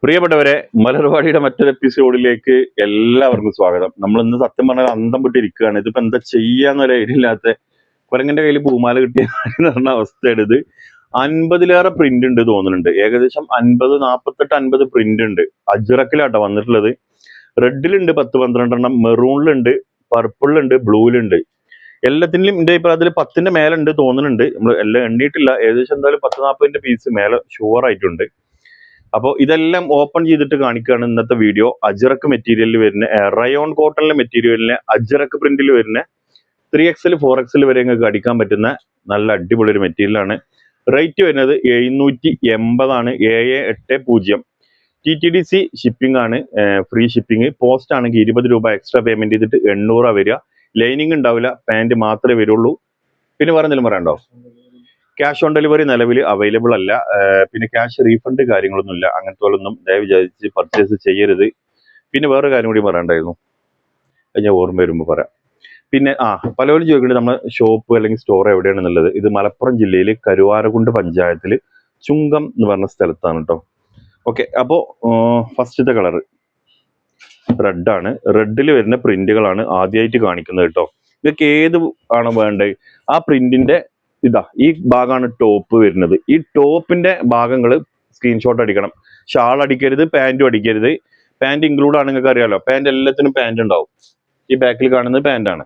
പ്രിയപ്പെട്ടവരെ, മലർവാടിയുടെ മറ്റൊരു എപ്പിസോഡിലേക്ക് എല്ലാവർക്കും സ്വാഗതം. നമ്മൾ ഇന്ന് സത്യം പറഞ്ഞാൽ അന്തം വിട്ടിരിക്കുകയാണ്. ഇതിപ്പോ എന്താ ചെയ്യാന്നൊരു ഐഡിയ ഇല്ലാത്ത കുരങ്ങന്റെ കയ്യിൽ പൂമാല കിട്ടിയ എന്ന് പറഞ്ഞ അവസ്ഥയാണ് ഇത്. 50-ലേറെ പ്രിന്റ് ഉണ്ട് തോന്നുന്നുണ്ട്. ഏകദേശം 50, 48, 50 പ്രിന്റ് ഉണ്ട്. അജ്രക്കിലാട്ടോ വന്നിട്ടുള്ളത്. റെഡിലുണ്ട് 10-12 എണ്ണം, മെറൂണിലുണ്ട്, പർപ്പിളിലുണ്ട്, ബ്ലൂവിലുണ്ട്. എല്ലാത്തിനും എന്റെ അഭിപ്രായത്തിൽ 10ന്റെ മേലെ ഉണ്ട് തോന്നുന്നുണ്ട്. നമ്മൾ എല്ലാം എണ്ണിയിട്ടില്ല. ഏകദേശം എന്തായാലും 10-40 പീസ് മേലെ ഷുവർ ആയിട്ടുണ്ട്. അപ്പോൾ ഇതെല്ലാം ഓപ്പൺ ചെയ്തിട്ട് കാണിക്കുകയാണ് ഇന്നത്തെ വീഡിയോ. അജ്രക്ക് മെറ്റീരിയലിൽ വരുന്ന റയോൺ കോട്ടണിലെ മെറ്റീരിയലിന് അജ്രക്ക് പ്രിന്റിൽ വരുന്ന 3XL 4XL വരെ നിങ്ങൾക്ക് അടിക്കാൻ പറ്റുന്ന നല്ല അടിപൊളി ഒരു മെറ്റീരിയലാണ്. റേറ്റ് വരുന്നത് 780 ആണ്. 780. TTDC ഷിപ്പിംഗ് ആണ്, ഫ്രീ ഷിപ്പിംഗ്. പോസ്റ്റ് ആണെങ്കിൽ 20 രൂപ എക്സ്ട്രാ പേയ്മെന്റ് ചെയ്തിട്ട് 800 വരിക. ലൈനിങ് ഉണ്ടാവില്ല, പാന്റ് മാത്രമേ വരുള്ളൂ. പിന്നെ വേറെ എന്തെങ്കിലും പറയണ്ടോ? ക്യാഷ് ഓൺ ഡെലിവറി നിലവിൽ അവൈലബിൾ അല്ല. പിന്നെ ക്യാഷ് റീഫണ്ട് കാര്യങ്ങളൊന്നുമില്ല. അങ്ങനത്തെ പോലൊന്നും ദയവ് വിചാരിച്ച് പർച്ചേസ് ചെയ്യരുത്. പിന്നെ വേറെ കാര്യം കൂടി പറയണ്ടായിരുന്നു, ഞാൻ ഓർമ്മ വരുമ്പോൾ പറയാം. പിന്നെ പലരും ചോദിക്കുന്നത് നമ്മുടെ ഷോപ്പ് അല്ലെങ്കിൽ സ്റ്റോർ എവിടെയാണെന്നുള്ളത്. ഇത് മലപ്പുറം ജില്ലയിൽ കരുവാരകുണ്ട് പഞ്ചായത്തിൽ ചുങ്കം എന്ന് പറഞ്ഞ സ്ഥലത്താണ് കേട്ടോ. ഓക്കെ, അപ്പോൾ ഫസ്റ്റത്തെ കളറ് റെഡാണ്. റെഡിൽ വരുന്ന പ്രിന്റുകളാണ് ആദ്യമായിട്ട് കാണിക്കുന്നത് കേട്ടോ. ഇതൊക്കെ ഏത് ആണ് വേണ്ടത്? ആ പ്രിന്റിന്റെ ഈ ഭാഗമാണ് ടോപ്പ് വരുന്നത്. ഈ ടോപ്പിന്റെ ഭാഗങ്ങൾ സ്ക്രീൻഷോട്ട് അടിക്കണം. ഷാൾ അടിക്കരുത്, പാന്റും അടിക്കരുത്. പാന്റ് ഇൻക്ലൂഡ് ആണ്, നിങ്ങൾക്ക് അറിയാലോ. പാന്റ് എല്ലാത്തിനും പാന്റ് ഉണ്ടാവും. ഈ ബാക്കിൽ കാണുന്നത് പാന്റാണ്.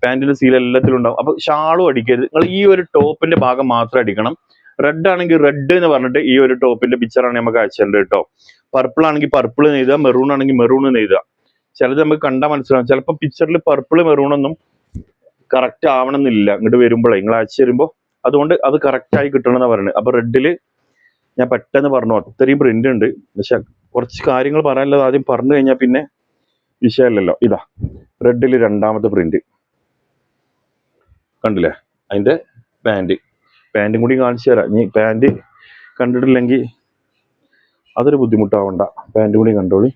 പാന്റിന്റെ സീൽ എല്ലാത്തിലും ഉണ്ടാവും. അപ്പൊ ഷാളും അടിക്കരുത്. നിങ്ങൾ ഈ ഒരു ടോപ്പിന്റെ ഭാഗം മാത്രം അടിക്കണം. റെഡ് ആണെങ്കിൽ റെഡ് എന്ന് പറഞ്ഞിട്ട് ഈ ഒരു ടോപ്പിന്റെ പിക്ചറാണ് നമുക്ക് അയച്ചിട്ടുണ്ട് കേട്ടോ. പർപ്പിൾ ആണെങ്കിൽ പർപ്പിൾ നെയ്തുക, മെറൂൺ ആണെങ്കിൽ മെറൂൺ നെയ്തുക. ചിലത് നമുക്ക് കണ്ടാൽ മനസ്സിലാവും. ചിലപ്പോൾ പിക്ചറിൽ പർപ്പിൾ മെറൂണൊന്നും കറക്റ്റ് ആവണമെന്നില്ല ഇങ്ങോട്ട് വരുമ്പോഴേ, നിങ്ങൾ അയച്ചു തരുമ്പോൾ. അതുകൊണ്ട് അത് കറക്റ്റ് ആയി കിട്ടണമെന്ന് പറയുന്നത്. അപ്പൊ റെഡില് ഞാൻ പെട്ടെന്ന് പറഞ്ഞു, അത്രയും പ്രിന്റ് ഉണ്ട്. പക്ഷെ കുറച്ച് കാര്യങ്ങൾ പറയാനുള്ളത് ആദ്യം പറഞ്ഞു കഴിഞ്ഞാൽ പിന്നെ വിഷയമല്ലല്ലോ. റെഡില് രണ്ടാമത്തെ പ്രിന്റ് കണ്ടില്ലേ? അതിന്റെ പാന്റും കൂടി കാണിച്ചു തരാം. ഇനി പാന്റ് കണ്ടിട്ടില്ലെങ്കിൽ അതൊരു ബുദ്ധിമുട്ടാവണ്ട, പാന്റ് കൂടി കണ്ടോളി.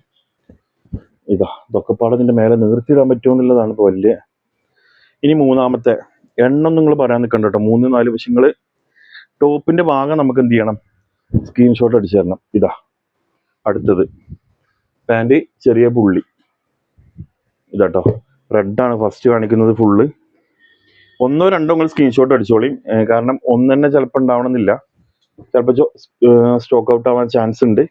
ഇതൊക്കെ പാടെ ഇതിന്റെ മേലെ നിർത്തിയിടാൻ പറ്റുമോ എന്നുള്ളതാണ് ഇപ്പൊ വലിയ. ഇനി മൂന്നാമത്തെ എണ്ണം നിങ്ങൾ പറയാൻ നിൽക്കണ്ട കേട്ടോ. 3-4 വശങ്ങള് ടോപ്പിന്റെ ഭാഗം നമുക്ക് എന്ത് ചെയ്യണം? സ്ക്രീൻഷോട്ട് അടിച്ചു തരണം. അടുത്തത് പാന്റ് ചെറിയ പുള്ളി ഇതാട്ടോ. റെഡാണ് ഫസ്റ്റ് കാണിക്കുന്നത് ഫുള്ള്. 1-2 നിങ്ങൾ സ്ക്രീൻഷോട്ട് അടിച്ചോളി. കാരണം ഒന്ന് തന്നെ ചിലപ്പോൾ ഉണ്ടാവണമെന്നില്ല. ചിലപ്പോൾ സ്റ്റോക്ക് ഔട്ട് ആവാൻ ചാൻസ് ഉണ്ട്.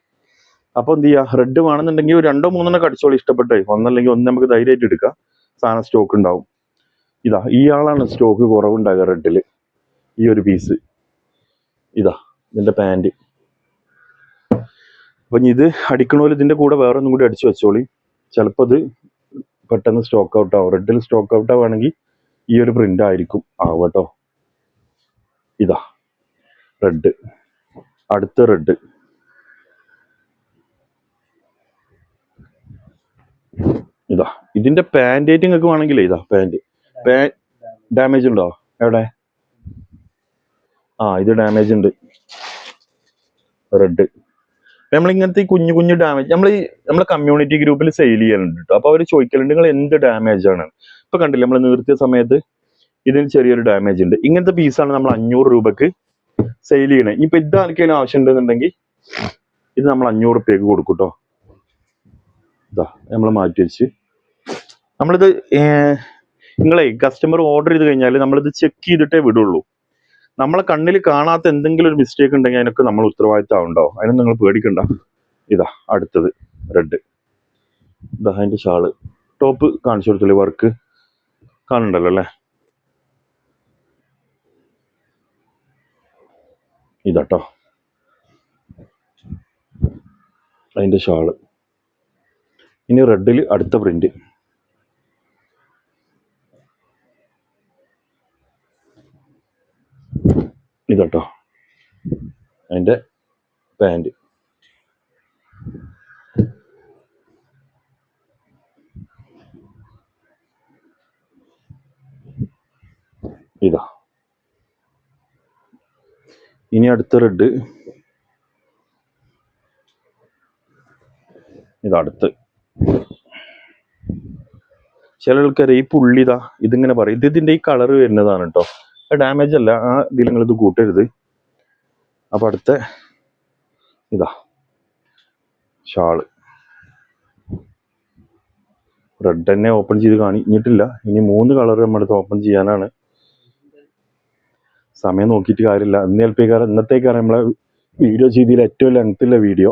അപ്പൊ എന്ത് ചെയ്യുക? റെഡ് വേണമെന്നുണ്ടെങ്കിൽ 2-3 അടിച്ചോളി. ഇഷ്ടപ്പെട്ടേ ഒന്നല്ലെങ്കിൽ ഒന്ന് നമുക്ക് ധൈര്യമായിട്ട് എടുക്കാം. സാധനം സ്റ്റോക്ക് ഉണ്ടാവും. ഈ ആളാണ് സ്റ്റോക്ക് കുറവുണ്ടാകുക റെഡില്. ഈ ഒരു പീസ് ഇതിന്റെ പാന്റ്. അപ്പൊ ഇത് അടിക്കണോല് ഇതിന്റെ കൂടെ വേറെ ഒന്നും കൂടി അടിച്ചു വെച്ചോളി. ചിലപ്പോൾ ഇത് പെട്ടെന്ന് സ്റ്റോക്ക് ഔട്ട് ആവും. റെഡിൽ സ്റ്റോക്ക് ഔട്ട് ആവുകയാണെങ്കിൽ ഈ ഒരു പ്രിന്റ് ആയിരിക്കും കേട്ടോ. റെഡ്. അടുത്ത റെഡ്. ഇതിന്റെ പാന്റ് ആയിട്ട് നിങ്ങൾക്ക് വേണമെങ്കിലേ പാന്റ് ഡാമേജ് ഉണ്ടോ? എവിടെ? ഇത് ഡാമേജ് ഉണ്ട്. റെഡ് നമ്മളിങ്ങനത്തെ കുഞ്ഞു കുഞ്ഞു ഡാമേജ് നമ്മളെ കമ്മ്യൂണിറ്റി ഗ്രൂപ്പിൽ സെയിൽ ചെയ്യാനുണ്ട് കേട്ടോ. അപ്പൊ അവർ ചോദിക്കലുണ്ട് നിങ്ങൾ എന്ത് ഡാമേജ് ആണ്. ഇപ്പൊ കണ്ടില്ലേ, നമ്മൾ നിർത്തിയ സമയത്ത് ഇതിന് ചെറിയൊരു ഡാമേജ് ഉണ്ട്. ഇങ്ങനത്തെ പീസാണ് നമ്മൾ 500 രൂപക്ക് സെയിൽ ചെയ്യണേ. ഇപ്പൊ ഇതാർക്കെങ്കിലും ആവശ്യം ഉണ്ടെന്നുണ്ടെങ്കിൽ ഇത് നമ്മൾ 500 രൂപയ്ക്ക് കൊടുക്കും കേട്ടോ. നമ്മൾ മാറ്റി വെച്ച് നമ്മളിത് നിങ്ങളെ കസ്റ്റമർ ഓർഡർ ചെയ്ത് കഴിഞ്ഞാൽ നമ്മളിത് ചെക്ക് ചെയ്തിട്ടേ വിടുള്ളൂ. നമ്മളെ കണ്ണിൽ കാണാത്ത എന്തെങ്കിലും ഒരു മിസ്റ്റേക്ക് ഉണ്ടെങ്കിൽ അതിനൊക്കെ നമ്മൾ ഉത്തരവാദിത്തം ഉണ്ടാവും. അതിനൊന്നും നിങ്ങൾ പേടിക്കണ്ട. അടുത്തത് റെഡ്. അതിന്റെ ഷാള് ടോപ്പ് കാണിച്ചു കൊടുത്തില്ലേ? വർക്ക് കാണുന്നുണ്ടല്ലോ അല്ലേ? ഇതാട്ടോ അതിന്റെ ഷാള്. ഇനി റെഡിൽ അടുത്ത പ്രിന്റ്. ഇതാട്ടോ അതിന്റെ പാന്റ്. ഇനി അടുത്ത റെഡ്. അടുത്ത് ചില ആൾക്കാർ ഈ പുള്ളി ഇതിങ്ങനെ പറയും. ഇതിന്റെ ഈ കളർ വരുന്നതാണ് കേട്ടോ. ഡാമേജ് അല്ല. ഇതിൽ നിങ്ങൾ ഇത് കൂട്ടരുത്. അപ്പൊ അടുത്ത ഷാള് റെഡ് തന്നെ ഓപ്പൺ ചെയ്ത് കാണിഞ്ഞിട്ടില്ല. ഇനി 3 കളർ നമ്മളടുത്ത് ഓപ്പൺ ചെയ്യാനാണ്. സമയം നോക്കിയിട്ട് കാര്യമില്ല. ഇന്നത്തേക്കാരം നമ്മളെ വീഡിയോ ചെയ്തതിൽ ഏറ്റവും ലെങ്ത്തുള്ള വീഡിയോ.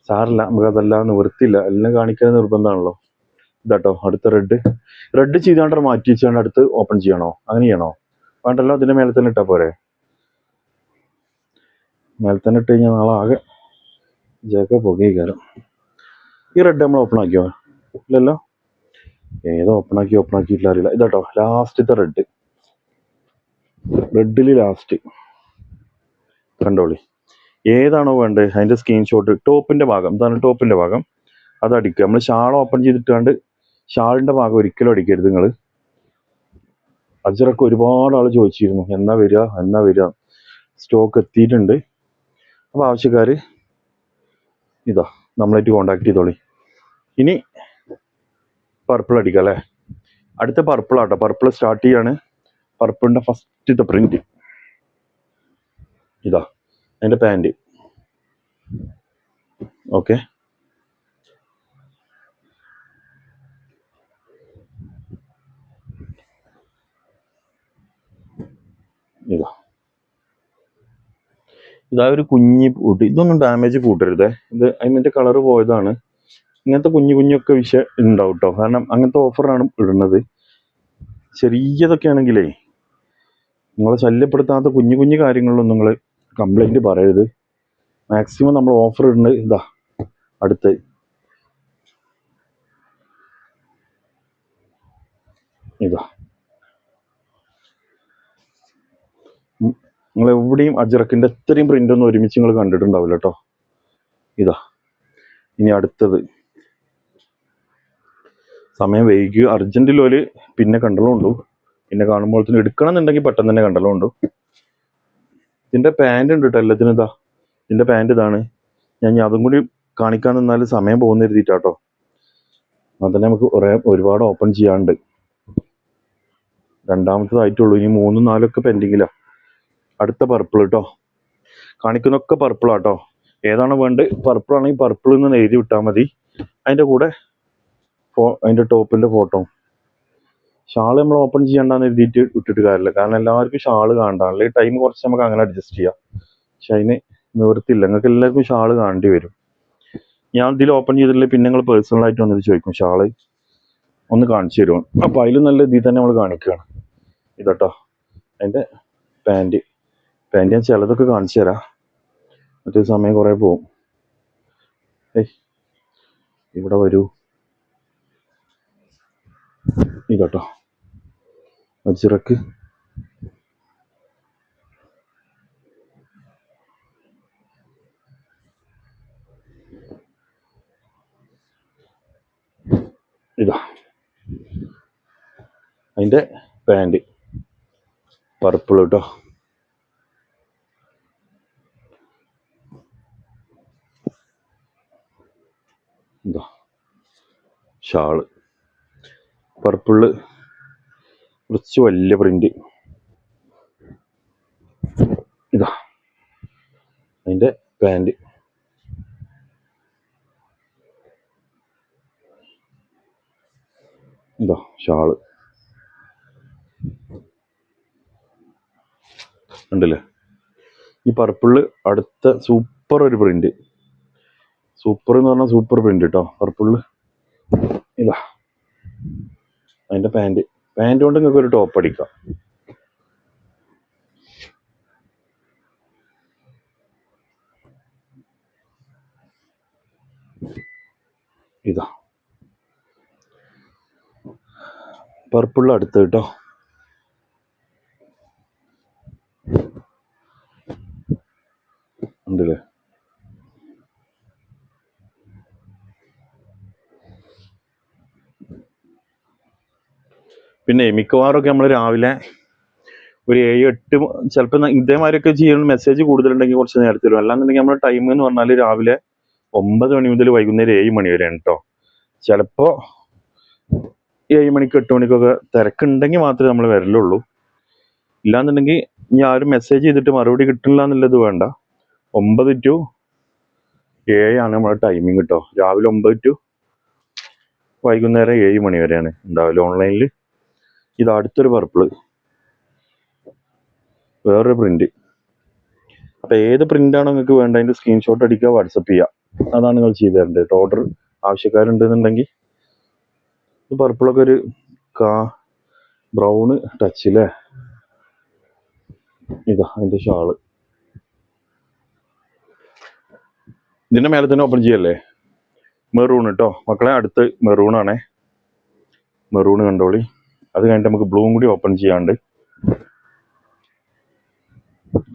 സാറില്ല, നമുക്കതെല്ലാം നിവൃത്തിയില്ല, എല്ലാം കാണിക്കാൻ നിർബന്ധമാണല്ലോ. ഇതാട്ടോ അടുത്ത റെഡ് ചെയ്താണ്ട് മാറ്റി വെച്ചാണ്ട് അടുത്ത് ഓപ്പൺ ചെയ്യണോ? അങ്ങനെ ചെയ്യണോ? വേണ്ടല്ലോ, അതിന്റെ മേലെ തന്നെ ഇട്ടാ പോരെ? മേലെ തന്നെ ഇട്ട് കഴിഞ്ഞാൽ നാളെ ആകെ പുകയിക്കാരം. ഈ റെഡ് നമ്മൾ ഓപ്പൺ ആക്കിയോ? ഇല്ലല്ലോ. ഏതോ ഓപ്പൺ ആക്കിയിട്ടില്ല, അറിയില്ല. ഇതാട്ടോ ലാസ്റ്റത്തെ റെഡില് ലാസ്റ്റ് കണ്ടോളി. ഏതാണോ വേണ്ടത് അതിന്റെ സ്ക്രീൻഷോട്ട്, ടോപ്പിന്റെ ഭാഗം, ഇതാണ് ടോപ്പിന്റെ ഭാഗം, അത് അടിക്കുക. നമ്മൾ ഷാൾ ഓപ്പൺ ചെയ്തിട്ടാണ്ട് ഷാളിന്റെ ഭാഗം ഒരിക്കലും അടിക്കരുത് നിങ്ങൾ. അജറൊക്കെ ഒരുപാട് ആൾ ചോദിച്ചിരുന്നു എന്നാ വരിക. സ്റ്റോക്ക് എത്തിയിട്ടുണ്ട്. അപ്പോൾ ആവശ്യക്കാർ ഇതാ നമ്മളായിട്ട് കോണ്ടാക്ട് ചെയ്തോളി. ഇനി പർപ്പിൾ അടിക്കാം അല്ലേ? അടുത്ത പർപ്പിളാട്ടോ. പർപ്പിൾ സ്റ്റാർട്ട് ചെയ്യാണ്. പർപ്പിളിന്റെ ഫസ്റ്റത്തെ പ്രിന്റ് ഇതാ, അതിന്റെ പാൻറ്. ഓക്കെ, ഇതാ ഒരു കുഞ്ഞി പൂട്ട്. ഇതൊന്നും ഡാമേജ് കൂട്ടരുതേ, ഇത് അതിന്റെ കളറ് പോയതാണ്. ഇങ്ങനത്തെ കുഞ്ഞൊക്കെ വിഷയം ഉണ്ടാവും കേട്ടോ. കാരണം അങ്ങനത്തെ ഓഫറാണ് ഇടുന്നത്. ചെറിയതൊക്കെ ആണെങ്കിലേ നിങ്ങളെ ശല്യപ്പെടുത്താത്ത കുഞ്ഞു കാര്യങ്ങളിലൊന്നും നിങ്ങൾ കംപ്ലൈന്റ് പറയരുത്. മാക്സിമം നമ്മൾ ഓഫർ ഇടുന്നത് ഇതാ അടുത്ത് ഇതാ. നിങ്ങൾ എവിടെയും അജ്രക്കിന്റെ ഇത്രയും പ്രിന്റ് ഒന്നും ഒരുമിച്ച് നിങ്ങൾ കണ്ടിട്ടുണ്ടാവില്ല കേട്ടോ. ഇതാ ഇനി അടുത്തത്. സമയം വൈകി അർജന്റിലോല് പിന്നെ കണ്ടലുണ്ടു. പിന്നെ കാണുമ്പോൾ തന്നെ എടുക്കണം എന്നുണ്ടെങ്കിൽ പെട്ടെന്ന് തന്നെ കണ്ടലുണ്ടു. ഇതിന്റെ പാൻറ് ഉണ്ട് കേട്ടോ എല്ലാത്തിനും. ഇതാ ഇതിന്റെ പാൻറ് ഇതാണ്. ഞാൻ അതും കൂടി കാണിക്കാൻ നിന്നാൽ സമയം പോകുന്ന എഴുതിയിട്ടാട്ടോ. അതന്നെ നമുക്ക് ഒരുപാട് ഓപ്പൺ ചെയ്യാണ്ട്. രണ്ടാമത്തതായിട്ടുള്ളൂ. ഇനി 3, 4 ഒക്കെ പെൻഡിങ്ങിലാ. അടുത്ത പർപ്പിൾ കേട്ടോ. കാണിക്കുന്നൊക്കെ പർപ്പിളാട്ടോ. ഏതാണ് വേണ്ടത്? പർപ്പിൾ ആണെങ്കിൽ പർപ്പിൾ എന്ന് എഴുതി വിട്ടാൽ മതി. അതിന്റെ കൂടെ അതിന്റെ ടോപ്പിന്റെ ഫോട്ടോ. ഷാള് നമ്മൾ ഓപ്പൺ ചെയ്യണ്ടെന്ന് എഴുതിയിട്ട് ഇട്ടിട്ട് കാര്യമില്ല. കാരണം എല്ലാവർക്കും ഷാള് കാണണ്ട. അല്ലെങ്കിൽ ടൈം കുറച്ച് നമുക്ക് അങ്ങനെ അഡ്ജസ്റ്റ് ചെയ്യാം. പക്ഷെ അതിന് നിവൃത്തിയില്ല. നിങ്ങൾക്ക് എല്ലാവർക്കും ഷാള് കാണേണ്ടി വരും. ഞാൻ ഇതിൽ ഓപ്പൺ ചെയ്തിട്ടില്ല, പിന്നെ നിങ്ങൾ പേഴ്സണലായിട്ട് വന്നിട്ട് ചോദിക്കും ഷാള് ഒന്ന് കാണിച്ചു തരുമോ. അപ്പോൾ അതിലും നല്ല ഇതിൽ തന്നെ നമ്മൾ കാണിക്കുകയാണ്. ഇതട്ടോ അതിന്റെ പാൻറ് ഞാൻ ചിലതൊക്കെ കാണിച്ചു തരാം. മറ്റേ സമയം കുറേ പോവും. ഇവിടെ വരൂ. ഇതട്ടോ അജിറക്ക്. ഇതാ അതിന്റെ പാൻറ് പർപ്പിൾ കേട്ടോ. ഇതാ ഷാള് പർപ്പിള്, കുറച്ച് വലിയ പ്രിന്റ്. ഇതാ അതിന്റെ പാൻറ്. ഇതാ ഷാള് ഉണ്ടല്ലേ. ഈ പർപ്പിള് അടുത്ത സൂപ്പർ ഒരു പ്രിന്റ്. സൂപ്പർ എന്ന് പറഞ്ഞാൽ സൂപ്പർ പ്രിന്റ് കേട്ടോ പർപ്പിള്. ഇതാ അതിന്റെ പാൻറ് കൊണ്ട് നിങ്ങൾക്ക് ഒരു ടോപ്പ് അടിക്കാം. ഇതാ പർപ്പിള് അടുത്ത് കേട്ടോ. ഉണ്ടല്ലേ. പിന്നെ മിക്കവാറൊക്കെ നമ്മൾ രാവിലെ ഒരു 7, 8 ചിലപ്പോൾ ഇതേമാതിരിയൊക്കെ ചെയ്യുന്ന മെസ്സേജ് കൂടുതലുണ്ടെങ്കിൽ കുറച്ച് നേരത്തെ വരും. അല്ലാന്നുണ്ടെങ്കിൽ നമ്മുടെ ടൈം എന്ന് പറഞ്ഞാൽ രാവിലെ 9 മണി മുതൽ വൈകുന്നേരം 7 മണി വരെയാണ് കേട്ടോ. ചിലപ്പോൾ 7 മണിക്ക് 8 മണിക്കൊക്കെ തിരക്കുണ്ടെങ്കിൽ മാത്രമേ നമ്മൾ വരലുള്ളൂ. ഇല്ലാന്നുണ്ടെങ്കിൽ ഇനി ആരും മെസ്സേജ് ചെയ്തിട്ട് മറുപടി കിട്ടില്ല എന്നുള്ളത് വേണ്ട. 9 to 7 നമ്മുടെ ടൈമിങ് കേട്ടോ. രാവിലെ 9 to വൈകുന്നേരം 7 മണി വരെയാണ് ഉണ്ടാവില്ല ഓൺലൈനിൽ. ഇത് അടുത്തൊരു പർപ്പിള്, വേറൊരു പ്രിന്റ്. അപ്പം ഏത് പ്രിന്റാണോ നിങ്ങൾക്ക് വേണ്ട അതിൻ്റെ സ്ക്രീൻഷോട്ട് അടിക്കുക, വാട്സപ്പ് ചെയ്യുക. അതാണ് നിങ്ങൾ ചെയ്തു തരേണ്ടത് കേട്ടോ. ഓർഡർ ആവശ്യക്കാരുണ്ടെന്നുണ്ടെങ്കിൽ ഇത് പർപ്പിളൊക്കെ ഒരു ബ്രൗണ് ടച്ചില്ലേ. ഇതാ അതിൻ്റെ ഷാള്. ഇതിൻ്റെ മേലെ തന്നെ ഓപ്പൺ ചെയ്യല്ലേ. മെറൂൺ കേട്ടോ മക്കളെ, അടുത്ത് മെറൂണാണേ. മെറൂൺ കണ്ടോളി. അത് കഴിഞ്ഞിട്ട് നമുക്ക് ബ്ലൂവും കൂടി ഓപ്പൺ ചെയ്യാണ്ട്.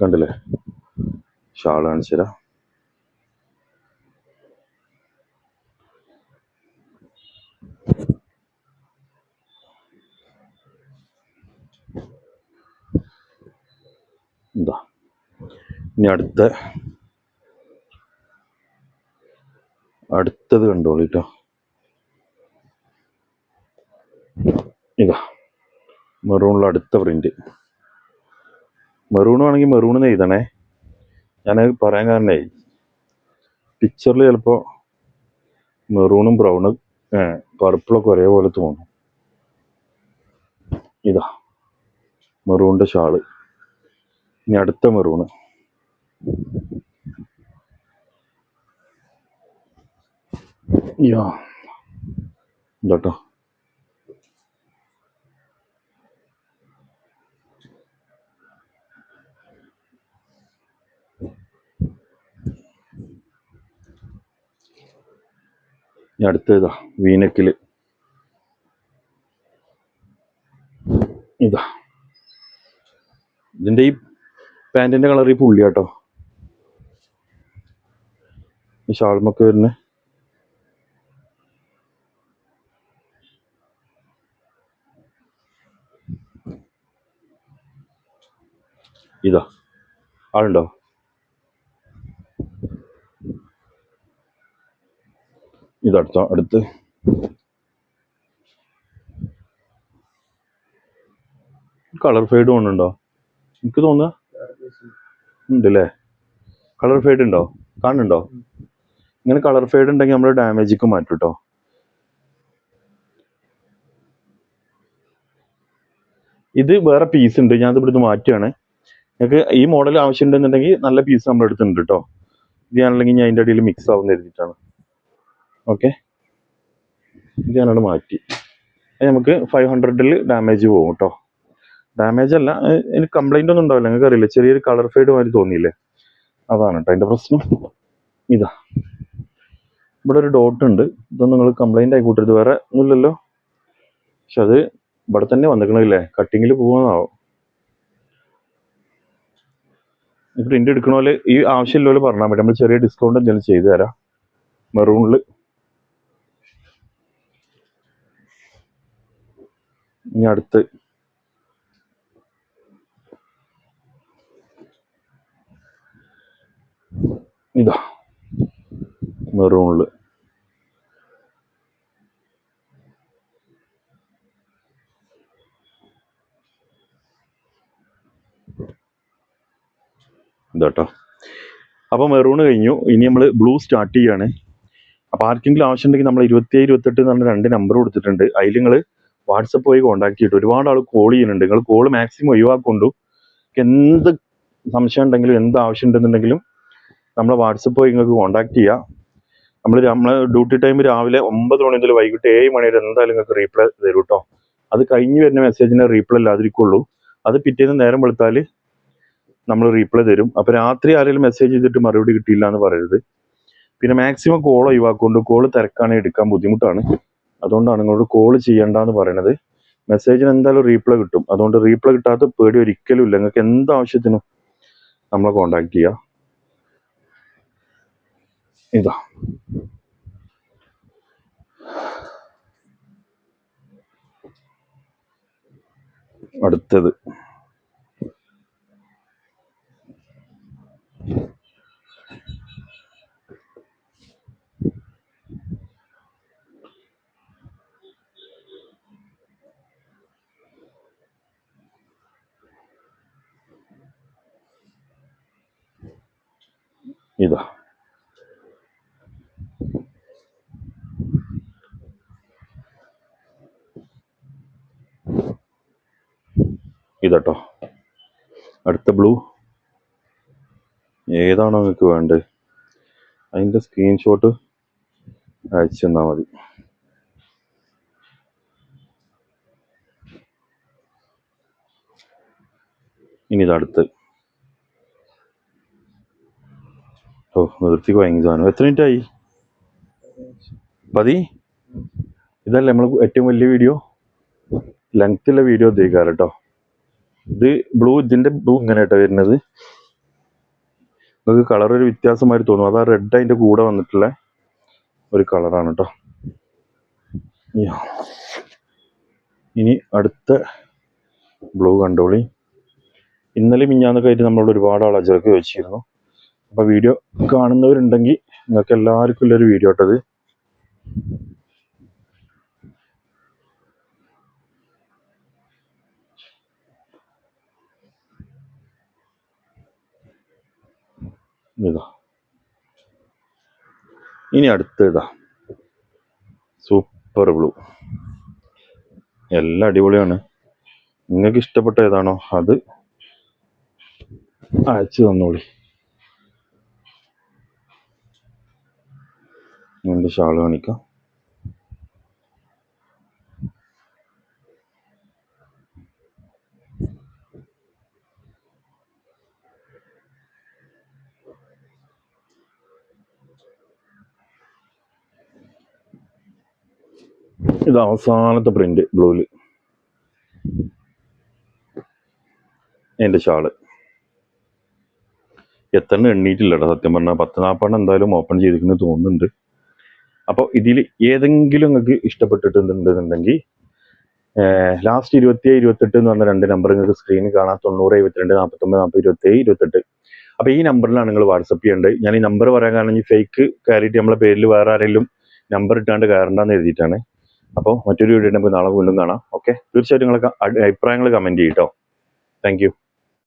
കണ്ടില്ലേ, ഷാൾ കാണിച്ചു തരാം. എന്താ ഇനി അടുത്തത് കണ്ടോളി കേട്ടോ. ഇതാ മെറൂണിൽ അടുത്ത പ്രിന്റ്. മെറൂൺ ആണെങ്കിൽ മെറൂൺ എഴുതണേ. ഞാനത് പറയാൻ കാരണേ, പിക്ചറിൽ ചിലപ്പോൾ മെറൂണും ബ്രൗണും പർപ്പിളൊക്കെ ഒരേപോലെ തോന്നും. ഇതാ മെറൂണിൻ്റെ ഷാള്. ഇനി അടുത്ത മെറൂണ്. ഇതാട്ടോ. ഇനി അടുത്തതാ വീനക്കില്. ഇതാ ഇതിൻ്റെ ഈ പാൻറ്റിൻ്റെ കളർ ഈ പുള്ളിയാട്ടോ. ഈ ഷാൾമൊക്കെ വരുന്നേ. ഇതാ ആളുണ്ടോ. അടുത്ത് കളർ ഫെയ്ഡ് കൊണ്ടുണ്ടോ? എനിക്ക് തോന്നുക ഉണ്ടല്ലേ. കളർ ഫെയ്ഡ് ഉണ്ടോ, കാണുന്നുണ്ടോ? ഇങ്ങനെ കളർ ഫെയ്ഡ് ഉണ്ടെങ്കിൽ നമ്മൾ ഡാമേജിക്ക് മാറ്റും കേട്ടോ. ഇത് വേറെ പീസ് ഉണ്ട്, ഞാനത് ഇവിടുന്ന് മാറ്റുകയാണ്. നിങ്ങൾക്ക് ഈ മോഡൽ ആവശ്യമുണ്ടെന്നുണ്ടെങ്കിൽ നല്ല പീസ് നമ്മൾ എടുത്തിട്ടുണ്ട് കേട്ടോ. ഇത് ഞാനല്ലെങ്കിൽ ഞാൻ അതിൻ്റെ അടിയിൽ മിക്സ് ആവുന്ന എഴുതിയിട്ടാണ്. ഓക്കെ, ഇത് ഞാനത് മാറ്റി. അത് നമുക്ക് 500-ൽ ഡാമേജ് പോകും കേട്ടോ. ഡാമേജ് അല്ല, എനിക്ക് കംപ്ലൈൻ്റ് ഒന്നും ഉണ്ടാവില്ല. നിങ്ങൾക്ക് അറിയില്ല, ചെറിയൊരു കളർ ഫെയ്ഡ് മാതിരി തോന്നിയില്ലേ, അതാണ് കേട്ടോ അതിൻ്റെ പ്രശ്നം. ഇതാ ഇവിടെ ഒരു ഡോട്ട് ഉണ്ട്. ഇതൊന്നും നിങ്ങൾ കംപ്ലൈൻ്റ് ആയി കൂട്ടരുത്, വേറെ ഒന്നുമില്ലല്ലോ. പക്ഷെ അത് ഇവിടെ തന്നെ വന്നിക്കണില്ലേ, കട്ടിങ്ങിൽ പോകുന്നതാവും. പ്രിന്റ് എടുക്കണ പോലെ ഈ ആവശ്യമില്ല പോലെ പറഞ്ഞാൽ മതി, നമ്മൾ ചെറിയ ഡിസ്കൗണ്ട് എന്തെങ്കിലും ചെയ്തു തരാം. മെറൂണിൽ ഇനി അടുത്ത് ഇതാ മെറൂണിൽ. ഇതാട്ടോ. അപ്പോൾ മെറൂണ് കഴിഞ്ഞു. ഇനി നമ്മൾ ബ്ലൂ സ്റ്റാർട്ട് ചെയ്യാണ്. അപ്പോൾ ആർക്കെങ്കിലും ആവശ്യമുണ്ടെങ്കിൽ നമ്മൾ 27, 28 എന്ന് പറഞ്ഞ 2 നമ്പർ കൊടുത്തിട്ടുണ്ട്. അതിൽ നിങ്ങൾ വാട്സപ്പ് വഴി കോൺടാക്ട് ചെയ്തിട്ട് ഒരുപാട് ആൾ കോൾ ചെയ്യുന്നുണ്ട്. നിങ്ങൾ കോൾ മാക്സിമം ഒഴിവാക്കൊണ്ടു. എന്ത് സംശയം ഉണ്ടെങ്കിലും എന്ത് ആവശ്യം ഉണ്ടെന്നുണ്ടെങ്കിലും നമ്മളെ വാട്സപ്പ് വഴി നിങ്ങൾക്ക് കോൺടാക്ട് ചെയ്യാം. നമ്മളെ ഡ്യൂട്ടി ടൈം രാവിലെ 9 മണി മുതൽ വൈകിട്ട് 7 മണി വരെ എന്തായാലും നിങ്ങൾക്ക് റീപ്ലൈ തരും കേട്ടോ. അത് കഴിഞ്ഞ് വരുന്ന മെസ്സേജിന് റീപ്ലൈ ഇല്ലാതിരിക്കുള്ളൂ. അത് പിറ്റേന്ന് നേരം വെളുത്താൽ നമ്മൾ റീപ്ലൈ തരും. അപ്പോൾ രാത്രി ആരെങ്കിലും മെസ്സേജ് ചെയ്തിട്ട് മറുപടി കിട്ടിയില്ല എന്ന് പറയരുത്. പിന്നെ മാക്സിമം കോൾ ഒഴിവാക്കൊണ്ട്, കോൾ തിരക്കാണെങ്കിൽ എടുക്കാൻ ബുദ്ധിമുട്ടാണ്. അതുകൊണ്ടാണ് നിങ്ങളോട് കോൾ ചെയ്യണ്ടെന്ന് പറയണത്. മെസ്സേജിന് എന്തായാലും റീപ്ലൈ കിട്ടും. അതുകൊണ്ട് റീപ്ലൈ കിട്ടാത്ത പേടി ഒരിക്കലും ഇല്ല. നിങ്ങൾക്ക് എന്ത് ആവശ്യത്തിനും നമ്മളെ കോൺടാക്ട് ചെയ്യുക. ഇതാ അടുത്തത്. ഇതാ ഇതാട്ടോ അടുത്ത ബ്ലൂ. ഏതാണോ നിങ്ങൾക്ക് വേണ്ടത് അതിൻ്റെ സ്ക്രീൻഷോട്ട് അയച്ചു തന്നാൽ മതി. ഇനി ഇതടുത്ത്. ഓ നിർത്തിക്ക് ഭയങ്കര സാധനം. എത്ര മിനിറ്റ് ആയി? 10. ഇതല്ലേ നമ്മൾ ഏറ്റവും വലിയ വീഡിയോ, ലെങ്ത്തുള്ള വീഡിയോ ഉദ്ദേശിക്കാറ് കേട്ടോ. ഇത് ബ്ലൂ, ഇതിൻ്റെ ബ്ലൂ ഇങ്ങനെ കേട്ടോ വരുന്നത്. നിങ്ങൾക്ക് കളർ ഒരു വ്യത്യാസമായിട്ട് തോന്നും. അതാ റെഡ് അതിൻ്റെ കൂടെ വന്നിട്ടുള്ള ഒരു കളറാണ് കേട്ടോ. ഇനി അടുത്ത ബ്ലൂ കണ്ടോളി. ഇന്നലെ മിഞ്ഞാന്നൊക്കെ ആയിട്ട് നമ്മളോട് ഒരുപാട് ആൾ അജറക്ക് ചോദിച്ചിരുന്നു. അപ്പോൾ വീഡിയോ കാണുന്നവരുണ്ടെങ്കിൽ നിങ്ങൾക്ക് എല്ലാവർക്കും ഉള്ളൊരു വീഡിയോ ഇട്ടത്. ഇതാ ഇനി അടുത്ത ഇതാ സൂപ്പർ ബ്ലൂ. എല്ലാം അടിപൊളിയാണ്. നിങ്ങൾക്ക് ഇഷ്ടപ്പെട്ട ഏതാണോ അത് അയച്ചു തന്നോളി. എൻ്റെ ഷാള് കാണിക്കാം. ഇത് അവസാനത്തെ പ്രിന്റ് ബ്ലൂവിൽ. എൻ്റെ ഷാള് എത്ര എണ്ണീട്ടില്ല കേട്ടോ സത്യം പറഞ്ഞാൽ. 10-40 എന്തായാലും ഓപ്പൺ ചെയ്തിരിക്കുന്നു തോന്നുന്നുണ്ട്. അപ്പോൾ ഇതിൽ ഏതെങ്കിലും നിങ്ങൾക്ക് ഇഷ്ടപ്പെട്ടിട്ടുണ്ടെന്നുണ്ടെങ്കിൽ ലാസ്റ്റ് 27-28 എന്ന് പറഞ്ഞ 2 നമ്പർ നിങ്ങൾക്ക് സ്ക്രീനിൽ കാണാം. 90 72 49 40 27 28. അപ്പോൾ ഈ നമ്പറിലാണ് നിങ്ങൾ വാട്സപ്പ് ചെയ്യേണ്ടത്. ഞാൻ ഈ നമ്പർ പറയാൻ കാരണം ഈ ഫേക്ക് കയറിയിട്ട് നമ്മളെ പേരിൽ വേറെ ആരെങ്കിലും നമ്പർ ഇട്ടാണ്ട് കയറണ്ടെന്ന് എഴുതിയിട്ടാണ്. അപ്പോൾ മറ്റൊരു വീഡിയോ നമുക്ക് നാളെ വീണ്ടും കാണാം. ഓക്കെ, തീർച്ചയായിട്ടും നിങ്ങളൊക്കെ അഭിപ്രായങ്ങൾ കമൻറ്റ് ചെയ്യട്ടോ. Thank U.